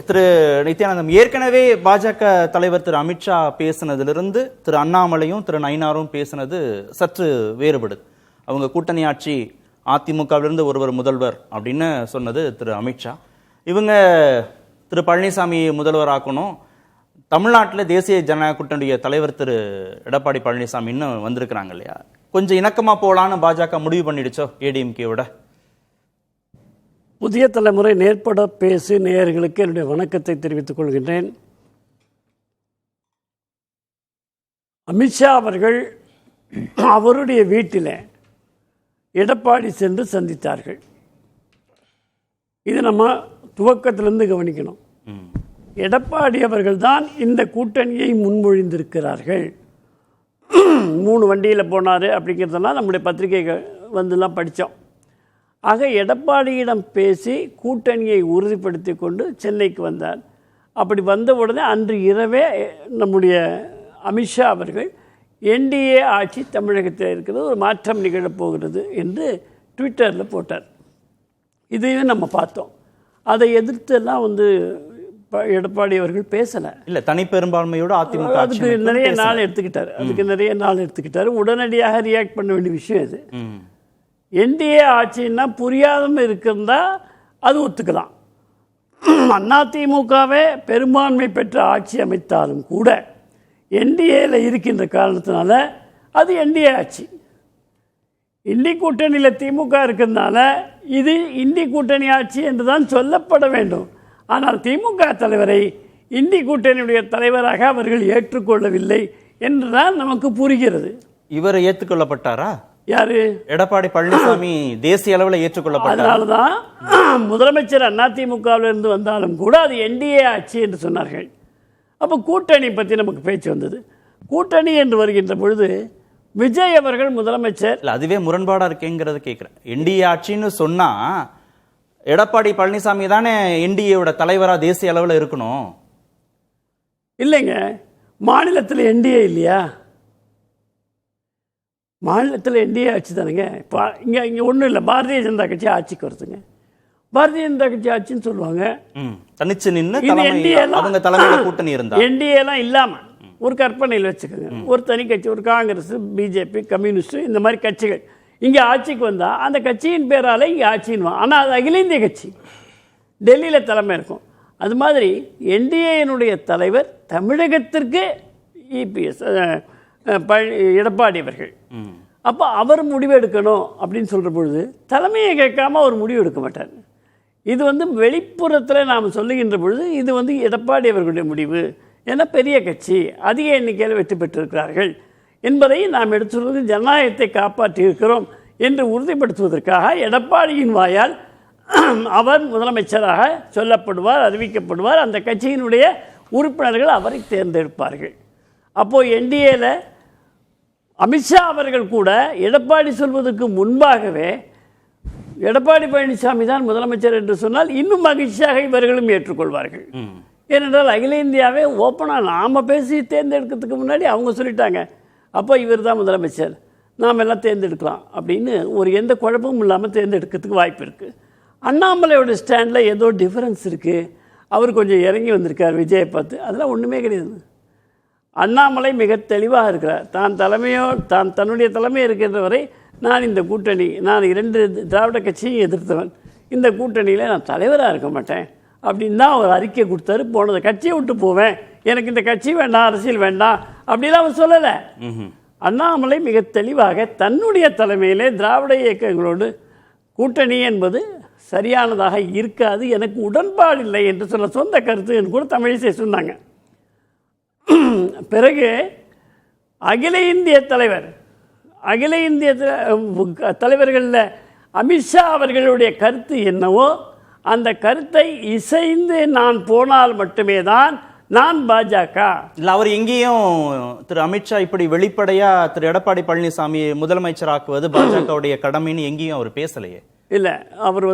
திரு நித்யானந்தம், ஏற்கனவே பாஜக தலைவர் திரு அமித்ஷா பேசினதிலிருந்து திரு அண்ணாமலையும் திரு நயினாரும் பேசினது சற்று வேறுபடுது. அவங்க கூட்டணி ஆட்சி, அதிமுகவிலிருந்து ஒருவர் முதல்வர் அப்படின்னு சொன்னது திரு அமித்ஷா. இவங்க திரு பழனிசாமி முதல்வர் ஆக்கணும், தமிழ்நாட்டில் தேசிய ஜனநாயக கூட்டணியுடைய தலைவர் திரு எடப்பாடி பழனிசாமி இன்னும் வந்திருக்கிறாங்க இல்லையா, கொஞ்சம் இணக்கமா போலான்னு பாஜக முடிவு பண்ணிடுச்சோ ஏடிஎம்கேவோட? புதிய தலைமுறை நேர்பட பேசு நேயர்களுக்கு என்னுடைய வணக்கத்தை தெரிவித்துக் கொள்கின்றேன். அமித்ஷா அவர்கள் அவருடைய வீட்டில் எடப்பாடி சென்று சந்தித்தார்கள். இது நம்ம துவக்கத்திலிருந்து கவனிக்கணும். எடப்பாடி அவர்கள் தான் இந்த கூட்டணியை முன்மொழிந்திருக்கிறார்கள். 3 வண்டியில் போனார் அப்படிங்கிறதெல்லாம் நம்முடைய பத்திரிகை வந்துலாம் படித்தோம். ஆக எடப்பாடியிடம் பேசி கூட்டணியை உறுதிப்படுத்தி கொண்டு சென்னைக்கு வந்தார். அப்படி வந்த உடனே அன்று இரவே நம்முடைய அமித்ஷா அவர்கள் என்டிஏ ஆட்சி தமிழகத்தில் இருக்கிறது, ஒரு மாற்றம் நிகழப்போகிறது என்று ட்விட்டரில் போட்டார். இதையும் நம்ம பார்த்தோம். அதை எதிர்த்தெல்லாம் எடப்பாடி அவர்கள் பேசலை. இல்லை, தனிப்பெரும்பான்மையோடு அதிமுக அதுக்கு நிறைய நாள் எடுத்துக்கிட்டார். உடனடியாக ரியாக்ட் பண்ண வேண்டிய விஷயம் இது. என்டிஏ ஆட்சின்னா புரியாதම இருக்கிறதா அது ஒத்துக்கலாம். அதிமுகவே பெரும்பான்மை பெற்ற ஆட்சி அமைத்தாலும் கூட என்டிஏல இருக்கின்ற காரணத்தினால அது என்டிஏ ஆட்சி. இந்தி கூட்டணியில் திமுக இருக்கிறதுனால இது இந்தி கூட்டணி ஆட்சி என்று தான் சொல்லப்பட வேண்டும். ஆனால் திமுக தலைவரை இந்தி கூட்டணியுடைய தலைவராக அவர்கள் ஏற்றுக்கொள்ளவில்லை என்றுதான் நமக்கு புரிகிறது. இவர் ஏற்றுக்கொள்ளப்பட்டாரா? யாரு? எடப்பாடி பழனிசாமி தேசிய அளவில் ஏற்றுக்கொள்ளப்பட்டார். அதனால்தான் முதலமைச்சர் அதிமுகவிலிருந்து வந்தாலும் கூட அது என்டிஏ ஆட்சி என்று சொன்னார்கள். அப்போ கூட்டணி பற்றி நமக்கு பேச்சு வந்தது. கூட்டணி என்று வருகின்ற பொழுது விஜய் அவர்கள் முதலமைச்சர், அதுவே முரண்பாடா இருக்கேங்கிறது கேட்குறேன். என்டிஏ ஆட்சின்னு சொன்னா எடப்பாடி பழனிசாமி தானே என்டிஏவோட தலைவராக தேசிய அளவில் இருக்கணும். இல்லைங்க, மாநிலத்தில் என்டிஏ இல்லையா? மாநிலத்தில் என்டிஏ ஆட்சி தானுங்க. இப்போ இங்கே ஒன்றும் இல்லை, பாரதிய ஜனதா கட்சி ஆட்சிக்கு வருதுங்க. பாரதிய ஜனதா கட்சி ஆட்சின்னு சொல்லுவாங்க. தனிச்சு நின்று அவங்க தலைமையில கூட்டணி இருந்தா என்டிஏலாம் இல்லாமல் ஒரு கற்பனையில் வச்சுக்கோங்க, ஒரு தனி கட்சி, ஒரு காங்கிரஸ், பிஜேபி, கம்யூனிஸ்ட், இந்த மாதிரி கட்சிகள் இங்கே ஆட்சிக்கு வந்தால் அந்த கட்சியின் பேரால் இங்கே ஆட்சின்னு. ஆனால் அது அகில இந்திய கட்சி, டெல்லியில் தலைமை இருக்கும். அது மாதிரி என்டிஏனுடைய தலைவர் தமிழகத்திற்கு இபிஎஸ் எடப்பாடி அவர்கள். அப்போ அவர் முடிவு எடுக்கணும் அப்படின்னு சொல்கிற பொழுது தலைமையை கேட்காம அவர் முடிவு எடுக்க மாட்டார். இது வெளிப்புறத்தில் நாம் சொல்லுகின்ற பொழுது இது எடப்பாடி அவர்களுடைய முடிவு. ஏன்னா பெரிய கட்சி, அதிக எண்ணிக்கையில் வெற்றி பெற்றிருக்கிறார்கள் என்பதை நாம் எடுத்து சொல்வது ஜனநாயகத்தை காப்பாற்றி இருக்கிறோம் என்று உறுதிப்படுத்துவதற்காக எடப்பாடியின் வாயால் அவர் முதலமைச்சராக சொல்லப்படுவார், அறிவிக்கப்படுவார். அந்த கட்சியினுடைய உறுப்பினர்கள் அவரை தேர்ந்தெடுப்பார்கள். அப்போது என்டிஏல அமித்ஷா அவர்கள் கூட எடப்பாடி சொல்வதற்கு முன்பாகவே எடப்பாடி பழனிசாமி தான் முதலமைச்சர் என்று சொன்னால் இன்னும் மகிழ்ச்சியாக இவர்களும் ஏற்றுக்கொள்வார்கள். ஏனென்றால் அகில இந்தியாவே ஓப்பனாக நாம் பேசி தேர்ந்தெடுக்கிறதுக்கு முன்னாடி அவங்க சொல்லிட்டாங்க, அப்போ இவர் தான் முதலமைச்சர், நாம் எல்லாம் தேர்ந்தெடுக்கலாம் அப்படின்னு ஒரு எந்த குழப்பமும் இல்லாமல் தேர்ந்தெடுக்கிறதுக்கு வாய்ப்பு இருக்குது. அண்ணாமலையோட ஸ்டாண்டில் ஏதோ டிஃபரன்ஸ் இருக்குது. அவர் கொஞ்சம் இறங்கி வந்திருக்கார் விஜயை பார்த்து. அதெல்லாம் ஒன்றுமே கிடையாது. அண்ணாமலை மிக தெளிவாக இருக்கிறார். தான் தன்னுடைய தலைமை இருக்கின்ற வரை நான் இந்த கூட்டணி, நான் 2 திராவிட கட்சியும் எதிர்த்தவன், இந்த கூட்டணியில் நான் தலைவராக இருக்க மாட்டேன் அப்படின்னு தான் அவர் அறிக்கை கொடுத்தாரு. போனதை கட்சியை விட்டு போவேன், எனக்கு இந்த கட்சி வேண்டாம், அரசியல் வேண்டாம் அப்படிலாம் அவர் சொல்லலை. அண்ணாமலை மிக தெளிவாக தன்னுடைய தலைமையிலே திராவிட இயக்கங்களோடு கூட்டணி என்பது சரியானதாக இருக்காது, எனக்கு உடன்பாடு இல்லை என்று சொல்ல சொந்த கருத்து என்று கூட தமிழிசை சொன்னாங்க. பிறகு அகில இந்திய தலைவர்களில் அமித்ஷா அவர்களுடைய கருத்து என்னவோ அந்த கருத்தை இசைந்து நான் போனால் மட்டுமே தான் நான் பாஜக. இல்லை, அவர் எங்கேயும் திரு அமித்ஷா இப்படி வெளிப்படையா திரு எடப்பாடி பழனிசாமி முதலமைச்சராக்குவது பாஜகவுடைய கடமைன்னு எங்கேயும் அவர் பேசலையே. இல்லை, அவர்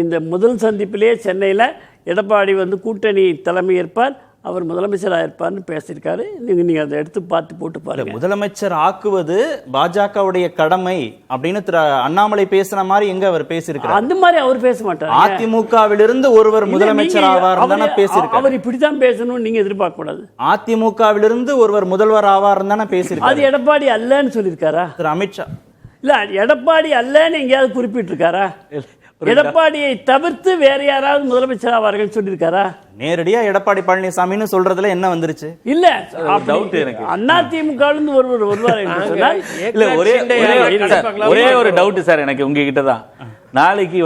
இந்த முதல் சந்திப்பிலே சென்னையில் எடப்பாடி கூட்டணி தலைமை ஏற்பார், அவர் முதலமைச்சராக இருப்பார்னு பேசியிருக்காரு. நீங்கள் அதை எடுத்து பார்த்து போட்டு பாருங்க. முதலமைச்சர் ஆக்குவது பாஜகவுடைய கடமை அப்படின்னு திரு அண்ணாமலை பேசுற மாதிரி எங்க அவர் பேசியிருக்காரு? அந்த மாதிரி அவர் பேச மாட்டார். அதிமுகவிலிருந்து ஒருவர் முதலமைச்சர் ஆவார் தானே பேசியிருக்காரு. அவர் இப்படித்தான் பேசணும்னு நீங்க எதிர்பார்க்க கூடாது. அதிமுகவிலிருந்து ஒருவர் முதல்வர் ஆவார் தானே பேசியிருக்காரு. அது எடப்பாடி அல்லன்னு சொல்லியிருக்காரா திரு அமித்ஷா? இல்ல, எடப்பாடி அல்லன்னு எங்கேயாவது குறிப்பிட்டிருக்காரா? எடப்பாடியை தவிர்த்து வேற யாராவது முதலமைச்சர் ஆவார்கள் சொல்லியிருக்காரா? நேரடியா எடப்பாடி பழனிசாமின்னு சொல்றதுல என்ன வந்துருச்சு? இல்ல, டவுட் எனக்கு. அதிமுக ஒருவர் வருவார் என்று சொன்னால் இல்ல, ஒரே ஒரு டவுட் சார் எனக்கு உங்ககிட்ட தான். நாளைக்கு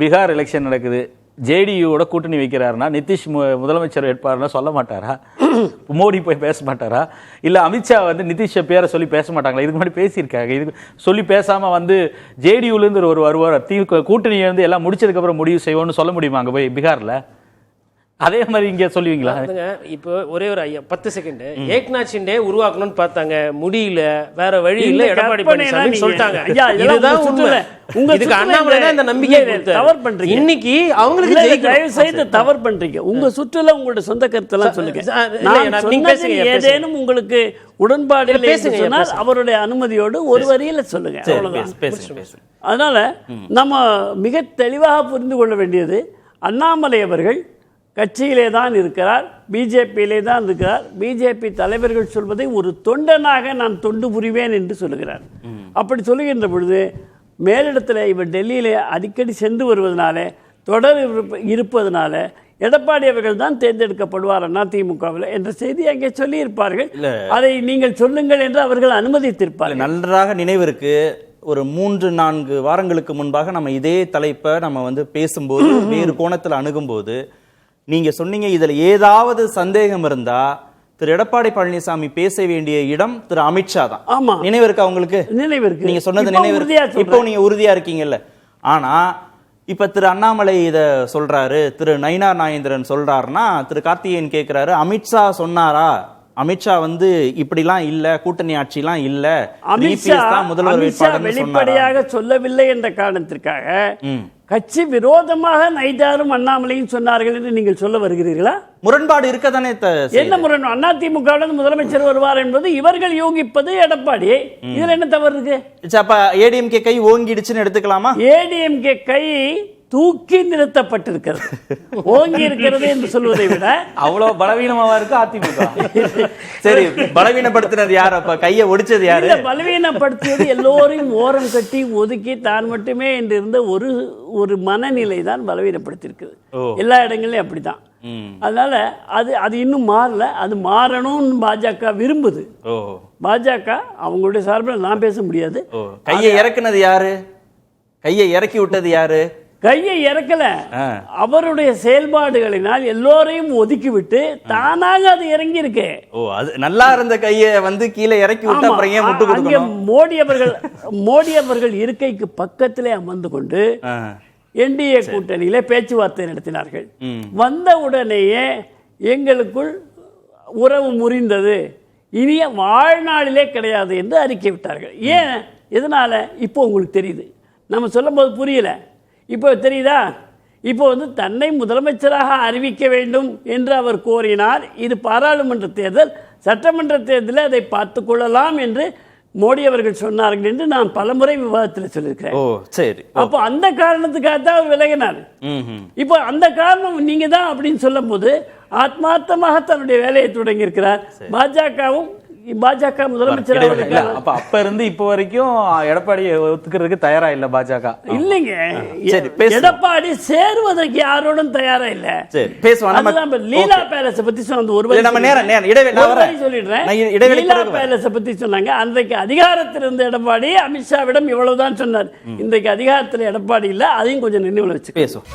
பீகார் எலெக்ஷன் நடக்குது, ஜேடியூட கூட்டணி வைக்கிறாருன்னா நிதிஷ் முதலமைச்சர் வேட்பாளர்னா சொல்ல மாட்டாரா? மோடி போய் பேச மாட்டாரா? இல்ல அமித்ஷா நிதிஷ் பேரை சொல்லி பேச மாட்டாங்களா? இதுக்கு முன்னாடி பேசியிருக்காங்க. இது சொல்லி பேசாம ஜேடியூல இருந்து ஒரு வருவார், கூட்டணி எல்லாம் முடிச்சதுக்கு அப்புறம் முடிவு செய்வோம்னு சொல்ல முடியுமா அங்க போய் பீகார்ல? அதே மாதிரி இங்க சொல்லுவீங்களா? இப்போ ஒரே ஒரு 10 செகண்ட் ஏக்நாத் ஷிண்டே உருவாக்கணும்னு பார்த்தாங்க, முடியல, வேற வழி இல்ல, எடப்பாடி பழனிசாமி சொல்லிட்டாங்க. இதுதான் உண்மை. இதுக்கு அண்ணாமலை தான் இந்த நம்பிக்கை தவறு பண்றீங்க. இன்னைக்கு அவங்களுக்கு தயவு செய்து தவறு பண்றீங்க. உங்க சுற்றுல உங்களோட சொந்த கருத்தெல்லாம் சொல்லுங்க. நீங்க பேசுங்க. ஏதேனும் உங்களுக்கு உடன்பாடு பேசுங்க, அவருடைய அனுமதியோடு ஒரு வரியில சொல்லுங்க. அதனால நம்ம மிக தெளிவாக புரிந்து கொள்ள வேண்டியது, அண்ணாமலை அவர்கள் கட்சியிலே தான் இருக்கிறார், பிஜேபியிலே தான் இருக்கிறார். பிஜேபி தலைவர்கள் சொல்வதை ஒரு தொண்டனாக நான் தொண்டு புரிவேன் என்று சொல்லுகிறார். அப்படி சொல்லுகின்ற பொழுது மேலிடத்தில் இவர் டெல்லியிலே அடிக்கடி சென்று வருவதனால, தொடர் இருப்பதனால எடப்பாடி அவர்கள் தான் தேர்ந்தெடுக்கப்படுவார் அதிமுகவில் என்ற செய்தி அங்கே சொல்லி இருப்பார்கள். அதை நீங்கள் சொல்லுங்கள் என்று அவர்கள் அனுமதித்திருப்பார்கள். நன்றாக நினைவிற்கு. ஒரு 3-4 வாரங்களுக்கு முன்பாக நம்ம இதே தலைப்பை நம்ம பேசும்போது வேறு கோணத்தில் அணுகும்போது நீங்க சொன்னீங்க, இதுல ஏதாவது சந்தேகம் இருந்தா திரு எடப்பாடி பழனிசாமி பேச வேண்டிய இடம் திரு அமித்ஷா தான். ஆமா, நினைவு இருக்கா உங்களுக்கு? நினைவு இருக்கு. நீங்க சொன்னது நினைவு. இப்போ நீங்க உறுதியா இருக்கீங்கல்ல? ஆனா இப்ப திரு அண்ணாமலை இத சொல்றாரு, திரு நயினார் நாகேந்திரன் சொல்றாருன்னா திரு கார்த்திகேயன் கேட்கிறாரு, அமித்ஷா சொன்னாரா? அமித்ஷா இப்படிலாம் இல்ல, கூட்டணி ஆட்சிலாம் இல்ல, முதல்வர் வெளிப்படையாக சொல்லவில்லை என்ற காரணத்திற்காக கட்சி விரோதமாக நைட்டாரும் அண்ணாமலையும் சொன்னார்கள் என்று நீங்கள் சொல்ல வருகிறீர்களா? முரண்பாடு இருக்கதானே. என்ன முரண்பாடு? அதிமுக முதலமைச்சர் வருவார் என்பது இவர்கள் யோகிப்பது எடப்பாடி. இதுல என்ன தவறு இருக்கு? அப்ப ஏடிஎம்கே கை ஓங்கிடுச்சுன்னு எடுத்துக்கலாமா? ஏடிஎம்கே கை தூக்கி நிறுத்தப்பட்டிருக்கிறது. ஓங்கி இருக்கிறது என்று சொல்வதை விட அவ்வளவு பலவீனமாவா இருக்கு அதிமுக. சரி, பலவீனப்படுத்தினது யார்? அப்ப கையை ஒடிச்சது யாரு? பலவீனப்படுத்தியது எல்லோரையும் ஓரம் கட்டி ஒதுக்கி தான் மட்டுமே என்று இருந்த ஒரு மனநிலை தான் பலவீனப்படுத்திருக்குது. எல்லா இடங்களையும் அப்படித்தான். அதனால அது இன்னும் மாறல. அது மாறணும்னு பாஜக விரும்புது. பாஜக அவங்களுடைய சார்பில் நான் பேச முடியாது. கையை இறக்குனது யாரு? கையை இறக்கி விட்டது யாரு? கையை இறக்கல, அவருடைய செயல்பாடுகளினால் எல்லோரையும் ஒதுக்கிவிட்டு தானாக அது இறங்கி இருக்கு. அது நல்லா இருந்த கையை கீழே இறக்கி விட்டு அப்புறம் ஏன் முட்டு கொடுக்கணும்? மோடி அவர்கள் இருக்கைக்கு பக்கத்திலே அமர்ந்து கொண்டு என்டிஏ கூட்டணியில பேச்சுவார்த்தை நடத்தினார்கள். வந்த உடனேயே எங்களுக்குள் உறவு முறிந்தது, இனிய வாழ்நாளிலே கிடையாது என்று அறிக்கை விட்டார்கள். ஏன்? எதனால? இப்போ உங்களுக்கு தெரியுது. நம்ம சொல்லும் போது புரியல, இப்போ தெரியுதா? இப்போ தன்னை முதலமைச்சராக அறிவிக்க வேண்டும் என்று அவர் கோரினார். இது பாராளுமன்ற தேர்தல், சட்டமன்ற தேர்தலில் அதை பார்த்து கொள்ளலாம் என்று மோடி அவர்கள் சொன்னார்கள் என்று நான் பலமுறை விவாதத்தில் சொல்லியிருக்கிறேன். அப்போ அந்த காரணத்துக்காக தான் அவர் விலகினார். இப்போ அந்த காரணம் நீங்க தான் அப்படின்னு சொல்லும் போது ஆத்மார்த்தமாக தன்னுடைய வேலையை தொடங்கி இருக்கிறார். பாஜக முதலமைச்சர் அப்ப இருந்து இப்ப வரைக்கும் எடப்பாடியை ஒத்துக்கிறதுக்கு தயாரா இல்ல பாஜக. இல்லைங்க, எடப்பாடி சேருவதற்கு யாரோடும் தயாரா இல்ல. லீலா பேலஸ் பத்தி சொல்லிடுறேன். லீலா பேலஸ் பத்தி சொன்னாங்க. அன்றைக்கு அதிகாரத்தில் இருந்த எடப்பாடி அமித்ஷாவிடம் இவ்வளவுதான் சொன்னார். இன்றைக்கு அதிகாரத்தில் எடப்பாடி இல்ல. அதையும் கொஞ்சம் நினைவுல வச்சு பேசும்.